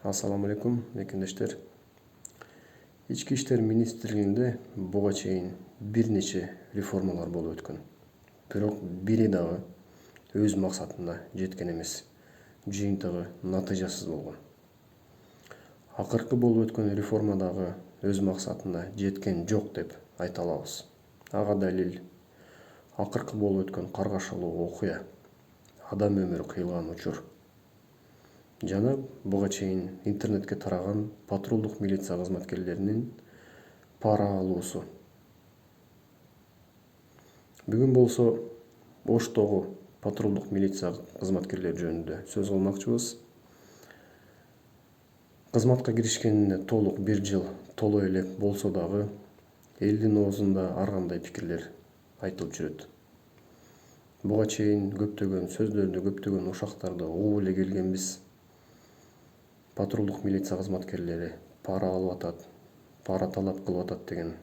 Assalamu alaikum, mekendештер. Ички иштер министрлигинде буга чейин бир нече реформалар болуп өткөн. Бирок бири дагы өз максатына жеткен эмес. Жыйынтыгы натыйжасыз болгон. Акыркы болуп өткөн реформа дагы өз максатына жеткен жок деп айта алабыз. Ага далил акыркы болуп өткөн каргашылуу окуя, адам өмүрү кыйылган учур. Жана буга чейин интернетке тараган патрулдук милиция кызматкерлеринин пара алуусу. Бүгүн болсо Оштогу патрулдук милиция кызматкерлери жөнүндө сөз кылмакчыбыз. Кызматка киришкенине толук 1 жыл толо элек болсо дагы элдин оозунда ар кандай пикирлер айтылып жүрөт. Буга чейин көптөгөн сөздөрдү, көптөгөн ушактарды угуп эле келгенбиз. Патрулдук милиция кызматкерлери пара алып атат, пара талап кылып атат деген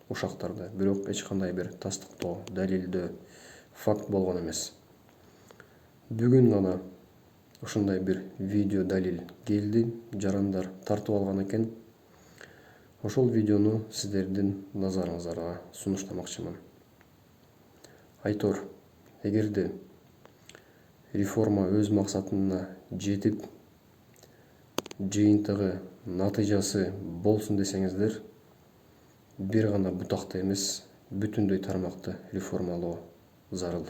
ушактарды, бирок эч кандай бир тастыктоо, далилдөө факт болгон эмес. Бүгүн гана ушундай бир видео далил келди, жарандар тартып алган экен. Ошол видеону сиздердин назарыңыздарга сунуштамакчымын. Айтор, эгерде реформа өз максатына жетип, жыйынтыгы натыйжасы болсун десеңиздер, бир гана бутакты эмес, бүтүндөй тармакты реформалоо зарыл.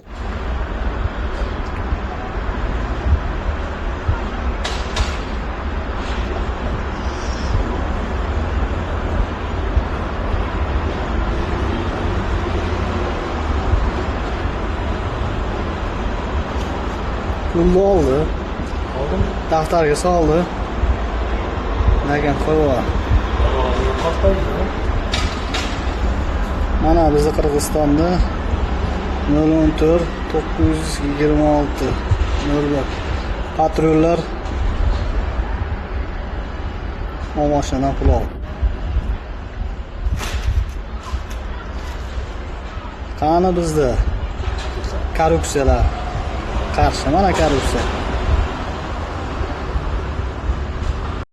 Pulni oldi. Daftarga soldi. Lekin qo'yib. Mana bizni Qirg'izistonda 014 926 01 patrullar mashina pul oldi. Qani bizda korrupsiyalar qarshi, mana korrupsiya.